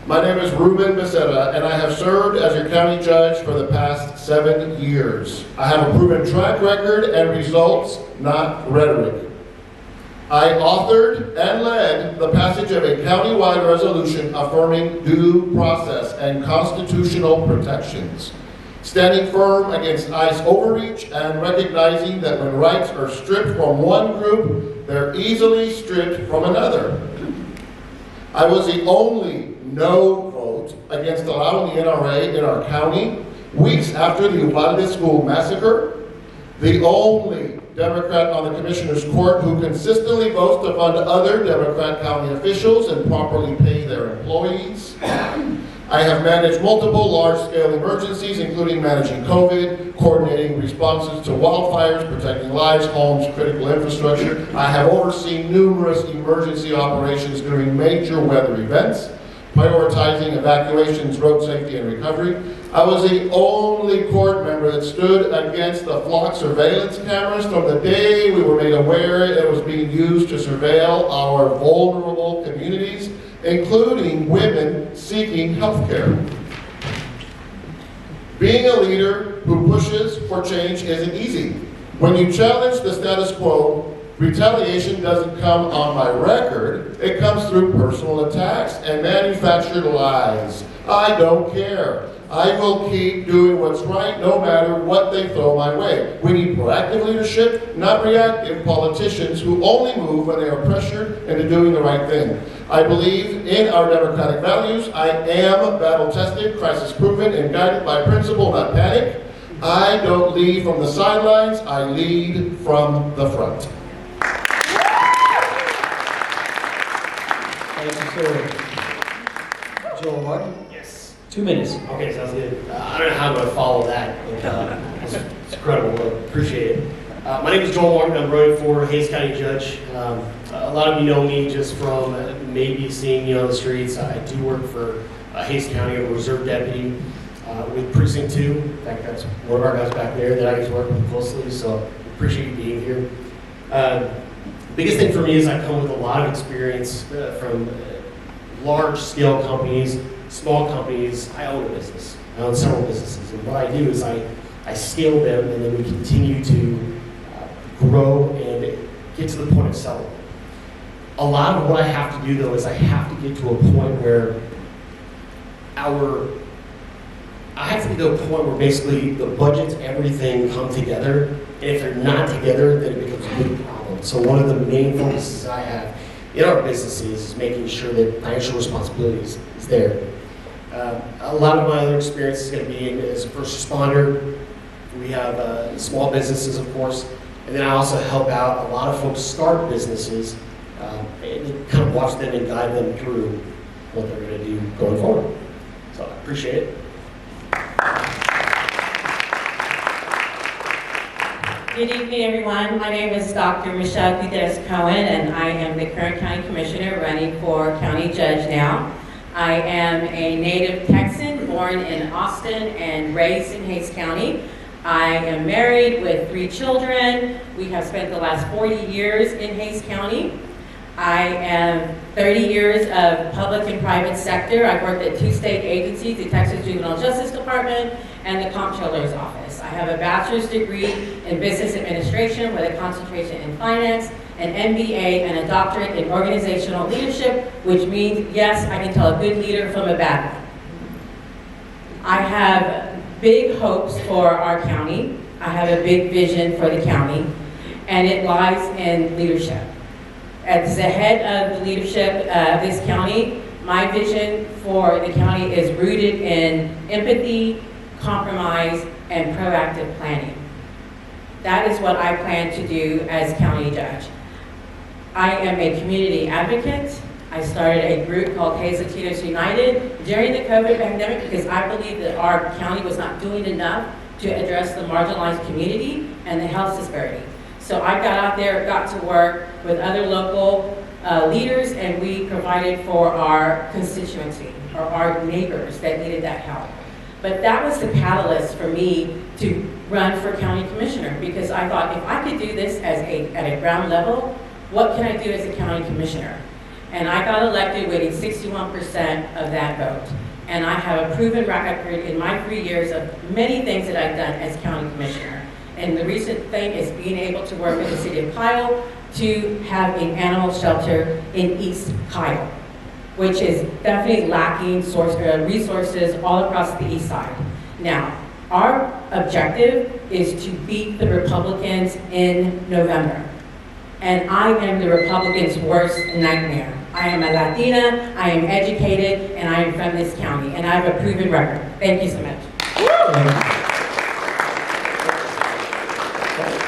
My name is Ruben Becerra, and I have served as your county judge for the past 7 years. I have a proven track record and results, not rhetoric. I authored and led the passage of a countywide resolution affirming due process and constitutional protections, standing firm against ICE overreach and recognizing that when rights are stripped from one group, they're easily stripped from another. I was the only no vote against allowing the NRA in our county weeks after the Uvalde school massacre, the only Democrat on the Commissioner's Court who consistently votes to fund other Democrat county officials and properly pay their employees. I have managed multiple large-scale emergencies, including managing COVID, coordinating responses to wildfires, protecting lives, homes, critical infrastructure. I have overseen numerous emergency operations during major weather events, prioritizing evacuations, road safety, and recovery. I was the only court member that stood against the flock surveillance cameras from the day we were made aware it was being used to surveil our vulnerable communities, including women seeking health care. Being a leader who pushes for change isn't easy. When you challenge the status quo, retaliation doesn't come on my record, it comes through personal attacks and manufactured lies. I don't care. I will keep doing what's right no matter what they throw my way. We need proactive leadership, not reactive politicians who only move when they are pressured into doing the right thing. I believe in our democratic values. I am battle-tested, crisis-proven, and guided by principle, not panic. I don't lead from the sidelines, I lead from the front. Thank you, sir. Joel Martin? Yes. 2 minutes. Okay, sounds good. I don't know how I'm going to follow that, but it's incredible. I appreciate it. My name is Joel Martin. I'm running for Hays County Judge. A lot of you know me just from maybe seeing me on the streets. I do work for Hays County. I'm a reserve deputy with Precinct 2. In fact, that's one of our guys back there that I get to work with closely, so appreciate you being here. Biggest thing for me is I come with a lot of experience from large-scale companies, small companies. I own a business. I own several businesses, and what I do is I scale them, and then we continue to grow and get to the point of selling. A lot of what I have to do, though, is I have to get to a point where basically the budgets, everything come together, and if they're not together, then it becomes a big problem. So one of the main focuses I have in our businesses is making sure that financial responsibility is there. A lot of my other experience is going to be as a first responder. We have small businesses, of course, and then I also help out a lot of folks start businesses and kind of watch them and guide them through what they're going to do going forward. So I appreciate it. Good evening, everyone. My name is Dr. Michelle Gutierrez-Cohen, and I am the current county commissioner running for county judge now. I am a native Texan, born in Austin and raised in Hays County. I am married with 3 children. We have spent the last 40 years in Hays County. I am 30 years of public and private sector. I've worked at 2 state agencies, the Texas Juvenile Justice Department and the Comptroller's Office. I have a bachelor's degree in business administration with a concentration in finance, an MBA, and a doctorate in organizational leadership, which means, yes, I can tell a good leader from a bad one. I have big hopes for our county. I have a big vision for the county, and it lies in leadership. As the head of the leadership of this county, my vision for the county is rooted in empathy, compromise, and proactive planning. That is what I plan to do as county judge. I am a community advocate. I started a group called Hays Latinos United during the COVID pandemic because I believe that our county was not doing enough to address the marginalized community and the health disparity. So I got out there, got to work with other local leaders, and we provided for our constituency, or our neighbors that needed that help. But that was the catalyst for me to run for county commissioner, because I thought if I could do this at a ground level, what can I do as a county commissioner? And I got elected winning 61% of that vote. And I have a proven record in my 3 years of many things that I've done as county commissioner. And the recent thing is being able to work with the city of Kyle to have an animal shelter in East Kyle, which is definitely lacking resources all across the east side. Now, our objective is to beat the Republicans in November. And I am the Republicans' worst nightmare. I am a Latina, I am educated, and I am from this county, and I have a proven record. Thank you so much.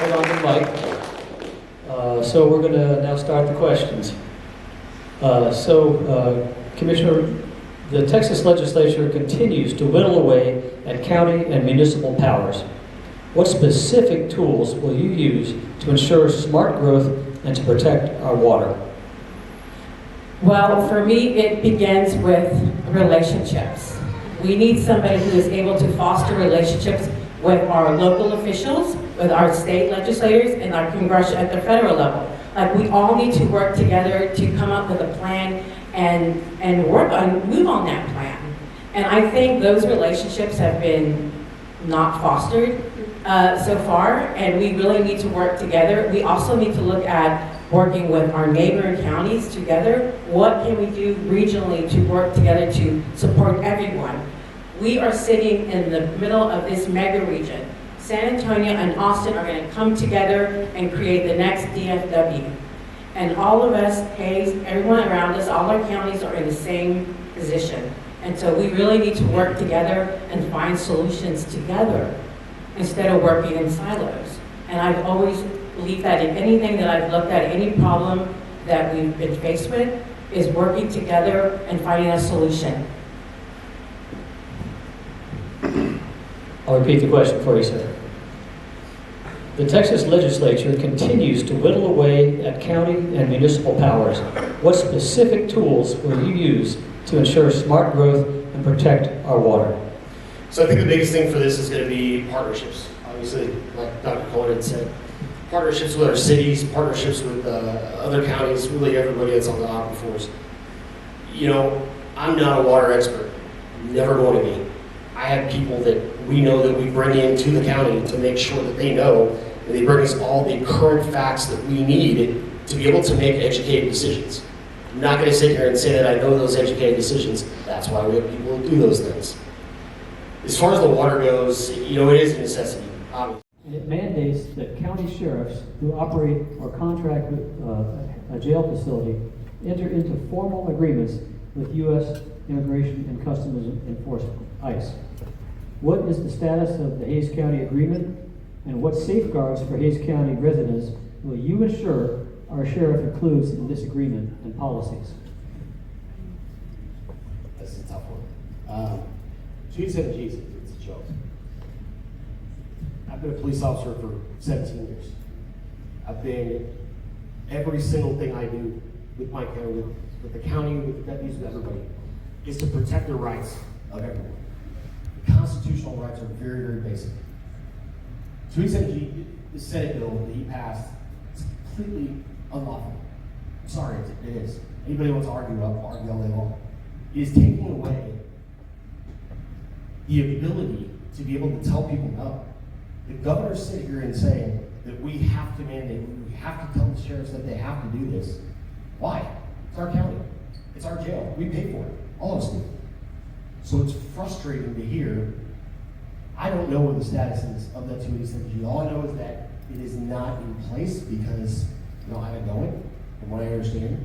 Hold on to the mic. So we're going to now start the questions. Commissioner, the Texas legislature continues to whittle away at county and municipal powers. What specific tools will you use to ensure smart growth and to protect our water? Well, for me, it begins with relationships. We need somebody who is able to foster relationships with our local officials, with our state legislators, and our congressional at the federal level. Like, we all need to work together to come up with a plan and move on that plan. And I think those relationships have been not fostered so far, and we really need to work together. We also need to look at working with our neighboring counties together. What can we do regionally to work together to support everyone? We are sitting in the middle of this mega region. San Antonio and Austin are going to come together and create the next DFW. And all of us, Hayes, everyone around us, all our counties are in the same position. And so we really need to work together and find solutions together instead of working in silos. And I've always believed that in anything that I've looked at, any problem that we've been faced with, is working together and finding a solution. I'll repeat the question for you, sir. The Texas legislature continues to whittle away at county and municipal powers. What specific tools will you use to ensure smart growth and protect our water? So I think the biggest thing for this is going to be partnerships. Obviously, like Dr. Cohen had said, partnerships with our cities, partnerships with other counties, really everybody that's on the aquifers. You know, I'm not a water expert, never going to be. I have people that we know that we bring into the county to make sure that they know, and they bring us all the current facts that we need to be able to make educated decisions. I'm not going to sit here and say that I know those educated decisions. That's why we have people who do those things. As far as the water goes, you know, it is a necessity, obviously. It mandates that county sheriffs who operate or contract with a jail facility enter into formal agreements with U.S. Immigration and Customs Enforcement, ICE. What is the status of the Hays County agreement, and what safeguards for Hays County residents will you ensure our sheriff includes in this agreement and policies? This is a tough one. She said, Jesus, it's a joke. I've been a police officer for 17 years. I've been every single thing I do with my county, with the county, with the deputies, with everybody, is to protect the rights of everyone. The constitutional rights are very, very basic. So he said the Senate bill that he passed is completely unlawful. I'm sorry, it is. Anybody wants to argue all day long. It is taking away the ability to be able to tell people no. The governor sit here and saying that we have to mandate, we have to tell the sheriffs that they have to do this. Why? It's our county. It's our jail. We pay for it. All of us do. So it's frustrating to hear. I don't know what the status is of that 287G. All I know is that it is not in place because we don't have it going, from what I understand.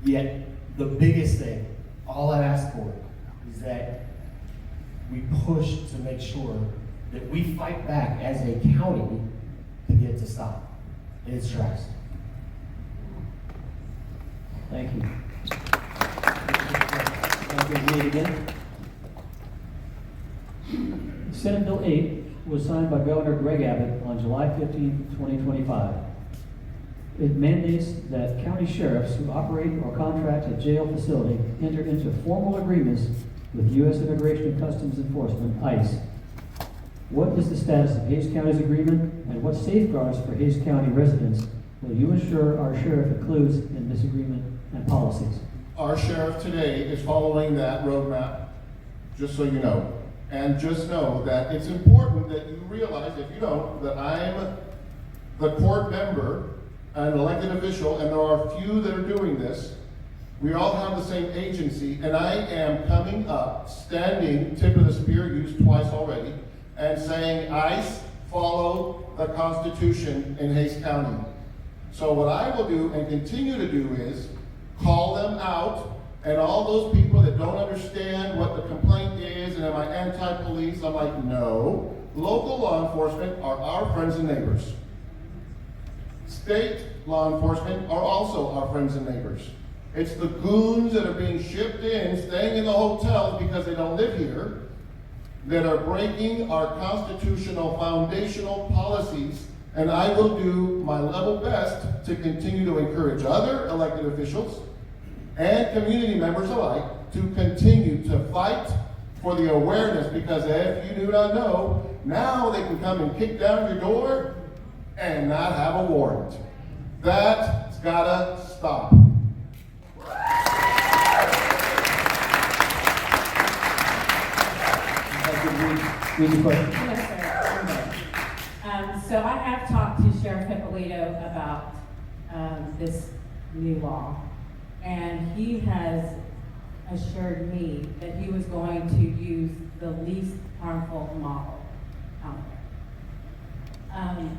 Yet, the biggest thing, all I've asked for, is that we push to make sure that we fight back as a county to get it to stop in its tracks. Thank you. Thank you again. Senate Bill 8 was signed by Governor Greg Abbott on July 15, 2025. It mandates that county sheriffs who operate or contract a jail facility enter into formal agreements with U.S. Immigration and Customs Enforcement, ICE. What is the status of Hays County's agreement, and what safeguards for Hays County residents will you ensure our sheriff includes in this agreement and policies? Our sheriff today is following that roadmap, just so you know. And just know that it's important that you realize, if you don't, that I'm the court member, an elected official, and there are a few that are doing this. We all have the same agency, and I am coming up, standing, tip of the spear, used twice already, and saying, I follow the Constitution in Hays County. So what I will do and continue to do is call them out, and all those people that don't understand what the complaint is, and am I anti-police, I'm like, no. Local law enforcement are our friends and neighbors. State law enforcement are also our friends and neighbors. It's the goons that are being shipped in, staying in the hotels because they don't live here, that are breaking our constitutional foundational policies, and I will do my level best to continue to encourage other elected officials and community members alike to continue to fight for the awareness, because if you do not know, now they can come and kick down your door and not have a warrant. That's gotta stop. Read the question. Yes, sir. So I have talked to Sheriff Hippolito about this new law, and he has assured me that he was going to use the least harmful model out there.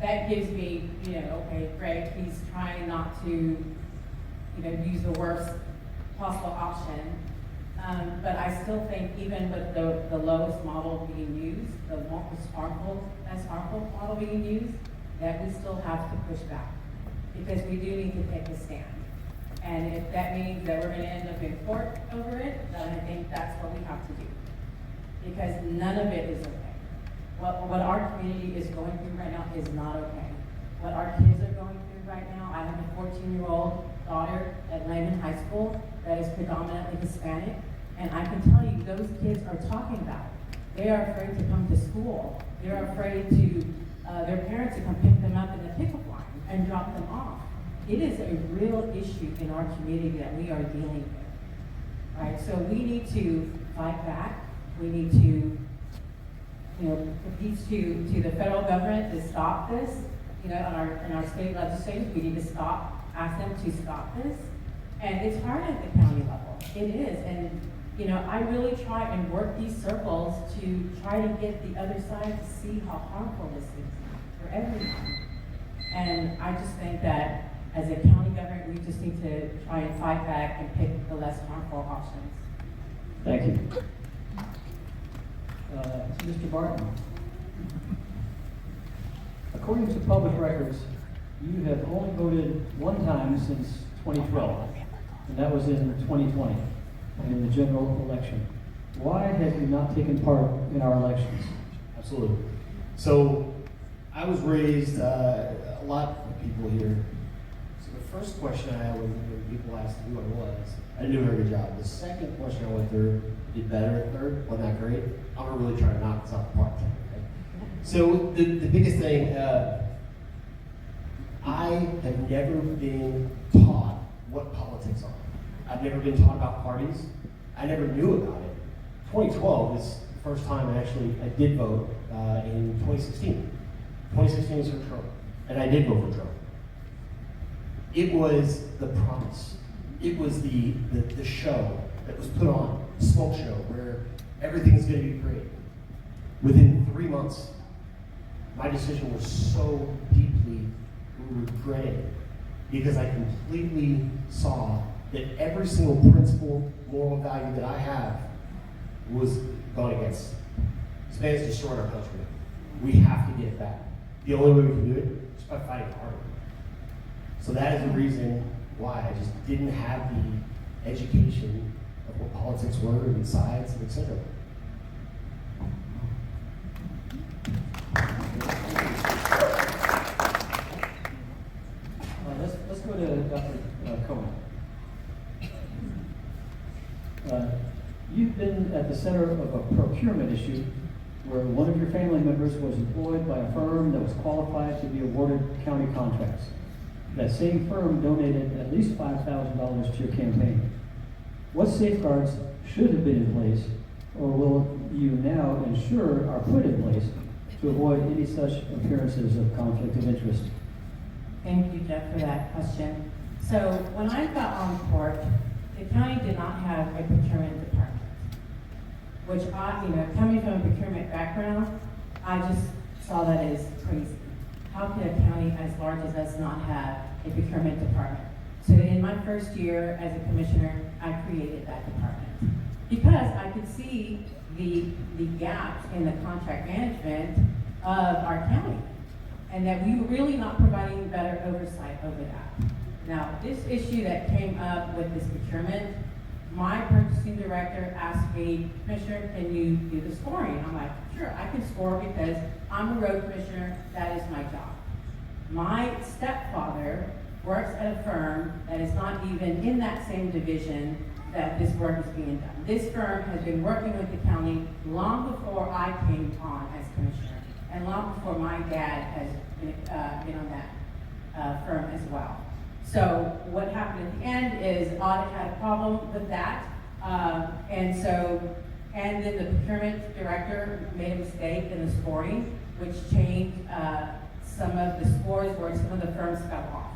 That gives me, okay, great, he's trying not to, use the worst possible option. But I still think even with the lowest model being used, the most harmful model being used, that we still have to push back, because we do need to take a stand. And if that means that we're gonna end up in court over it, then I think that's what we have to do. Because none of it is okay. What our community is going through right now is not okay. What our kids are going through right now, I have a 14-year-old daughter at Lehman High School that is predominantly Hispanic, and I can tell you those kids are talking about it. They are afraid to come to school. They're afraid to, their parents to come pick them up in the pickup line and drop them off. It is a real issue in our community that we are dealing with, right? So we need to fight back. We need to, appeal to the federal government to stop this. In our state legislators, we need to ask them to stop this. And it's hard at the county level. It is, and I really try and work these circles to try to get the other side to see how harmful this is for everyone. And I just think that as a county government, we just need to try and fight back and pick the less harmful options. Thank you. Mr. Barton, according to public records, you have only voted one time since 2012, and that was in 2020, in the general election. Why have you not taken part in our elections? Absolutely. So I was raised, a lot of people here. So the first question I had when people asked who I was, I didn't do a very good job. The second question I went through, did better at third, wasn't that great. I'm gonna really try to knock this out the park. Okay? So the biggest thing, I have never been taught what politics are. I've never been taught about parties. I never knew about it. 2012 is the first time I did vote in 2016. 2016 was for Trump, and I did vote for Trump. It was the promise. It was the show that was put on, the smoke show, where everything's going to be great. Within 3 months, my decision was so deeply regretted because I completely saw that every single principle, moral value that I have was gone against. Spain's destroyed our country. We have to get it back. The only way we can do it is by fighting harder. So that is the reason why I just didn't have the education of what politics were and sides and etc. Let's go to Dr. Cohen. You've been at the center of a procurement issue where one of your family members was employed by a firm that was qualified to be awarded county contracts. That same firm donated at least $5,000 to your campaign. What safeguards should have been in place, or will you now ensure are put in place to avoid any such appearances of conflict of interest? Thank you, Jeff, for that question. So when I got on court, the county did not have a procurement department, which coming from a procurement background, I just saw that as crazy. How could a county as large as us not have a procurement department? So in my first year as a commissioner, I created that department because I could see the gaps in the contract management of our county, and that we were really not providing better oversight over that. Now, this issue that came up with this procurement, my purchasing director asked me, Commissioner, can you do the scoring? I'm like, sure, I can score because I'm a road commissioner, that is my job. My stepfather works at a firm that is not even in that same division that this work is being done. This firm has been working with the county long before I came on as commissioner, and long before my dad has been on that firm as well. So what happened at the end is audit had a problem with that, and then the procurement director made a mistake in the scoring, which changed some of the scores where some of the firms fell off.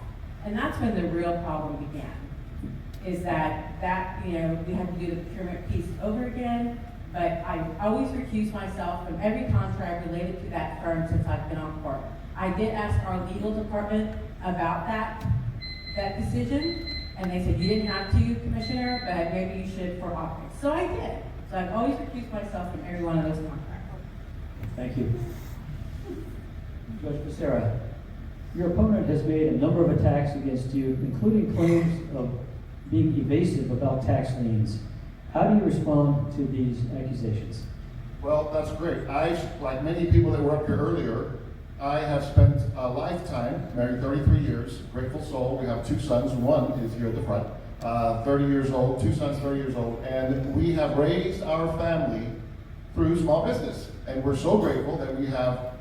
And that's when the real problem began, is that we had to do the procurement piece over again, but I always recused myself from every contract related to that firm since I've been on court. I did ask our legal department about that decision, and they said, you didn't have to, Commissioner, but maybe you should for optics. So I did. So I've always recused myself from every one of those contracts. Thank you. Judge Becerra, your opponent has made a number of attacks against you, including claims of being evasive about tax liens. How do you respond to these accusations? Well, that's great. Like many people that were up here earlier, I have spent a lifetime, married 33 years, grateful soul. We have 2 sons. One is here at the front, 30 years old, 2 sons 30 years old. And we have raised our family through small business. And we're so grateful that we have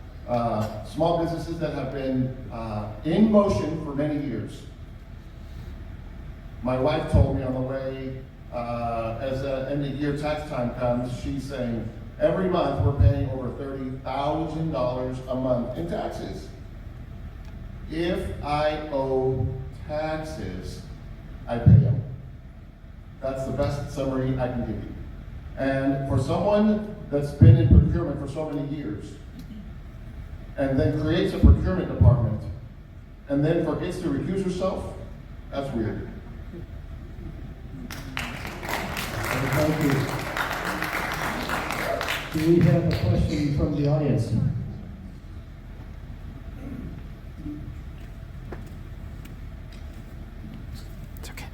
small businesses that have been in motion for many years. My wife told me on the way, as the end of year tax time comes, she's saying, every month we're paying over $30,000 a month in taxes. If I owe taxes, I pay them. That's the best summary I can give you. And for someone that's been in procurement for so many years, and then creates a procurement department, and then forgets to recuse herself, that's weird. Thank you. Do we have a question from the audience? It's okay.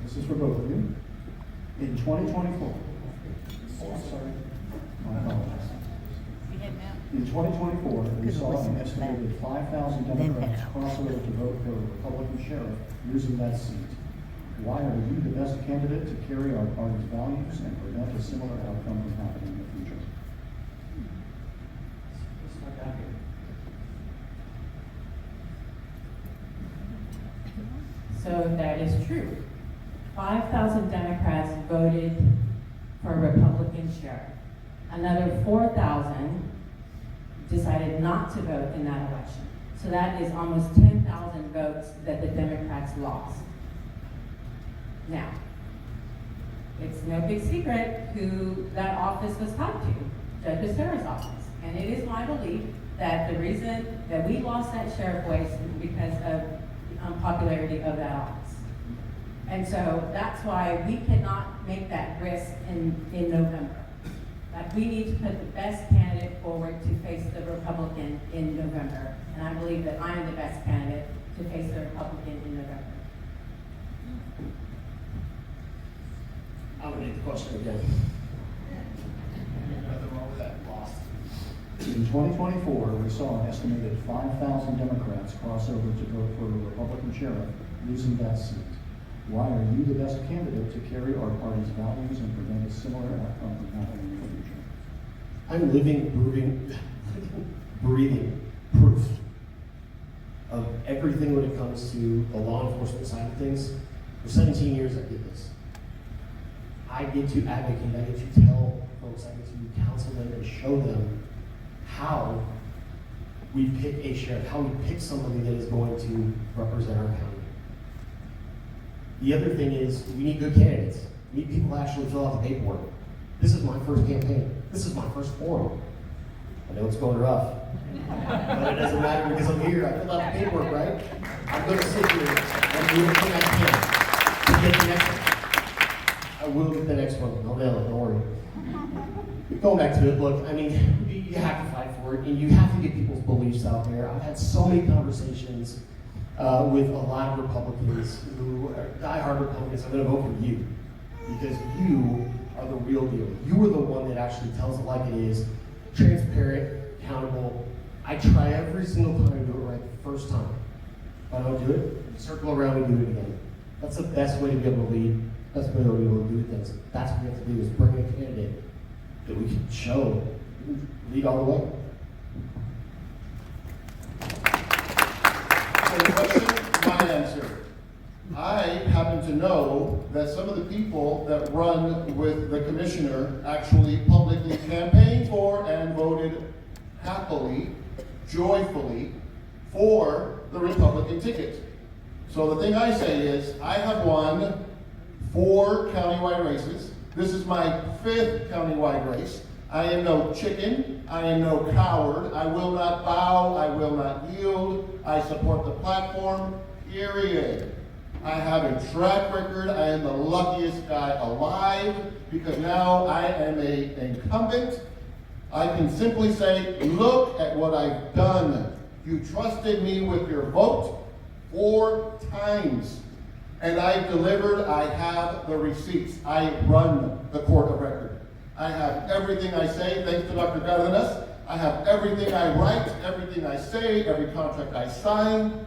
This is for both of you. In 2024, my apologies. In 2024, we saw an estimated 5,000 Democrats cross over to vote for a Republican sheriff using that seat. Why are you the best candidate to carry our party's values and prevent a similar outcome from happening in the future? So that is true. 5,000 Democrats voted for a Republican sheriff. Another 4,000 decided not to vote in that election. So that is almost 10,000 votes that the Democrats lost. Now, it's no big secret who that office was tied to, Judge Becerra's office. And it is my belief that the reason that we lost that sheriff race is because of the unpopularity of that office. And so that's why we cannot make that risk in November. Like, we need to put the best candidate forward to face the Republican in November. And I believe that I am the best candidate to face the Republican in November. I'm gonna read the question again. Nothing wrong with that. Lost. In 2024, we saw an estimated 5,000 Democrats cross over to vote for a Republican sheriff using that seat. Why are you the best candidate to carry our party's values and prevent a similar outcome from happening in the future? I'm living, breathing proof of everything when it comes to the law enforcement side of things. For 17 years I did this. I get to advocate, I get to tell folks, I get to counsel them and show them how we pick a sheriff, how we pick somebody that is going to represent our county. The other thing is, we need good candidates. We need people who actually fill out the paperwork. This is my first campaign. This is my first forum. I know it's going rough, but it doesn't matter because I'm here. I filled out the paperwork, right? I'm going to sit here and do everything I can to get the next one. I will get the next one. I'll nail it, don't worry. Going back to it, look, I mean, you have to fight for it, and you have to get people's beliefs out there. I've had so many conversations with a lot of Republicans who are diehard Republicans. I'm going to vote for you because you are the real deal. You are the one that actually tells it like it is, transparent, accountable. I try every single time to do it right the first time. If I don't do it, circle around and do it again. That's the best way to be able to lead. That's the way to be able to do things. That's what we have to do is bring in a candidate that we can show, lead all the way. So the question, my answer. I happen to know that some of the people that run with the commissioner actually publicly campaigned for and voted happily, joyfully for the Republican ticket. So the thing I say is, I have won 4 countywide races. This is my 5th countywide race. I am no chicken. I am no coward. I will not bow. I will not yield. I support the platform, period. I have a track record. I am the luckiest guy alive because now I am an incumbent. I can simply say, look at what I've done. You trusted me with your vote 4 times. And I delivered. I have the receipts. I run the court of record. I have everything I say, thanks to Dr. Cardenas. I have everything I write, everything I say, every contract I sign,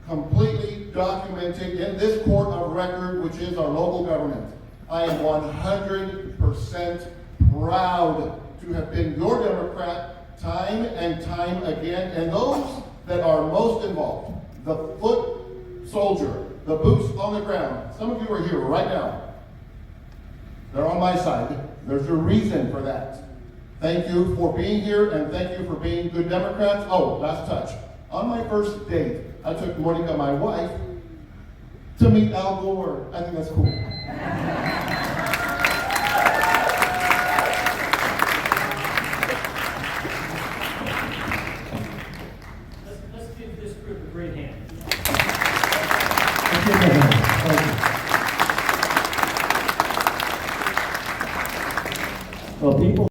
completely documented in this court of record, which is our local government. I am 100% proud to have been your Democrat time and time again. And those that are most involved, the foot soldier, the boots on the ground, some of you are here right now. They're on my side. There's a reason for that. Thank you for being here, and thank you for being good Democrats. Oh, last touch. On my first date, I took Monica, my wife, to meet Al Gore. I think that's cool. Let's give this group a great hand. Well, people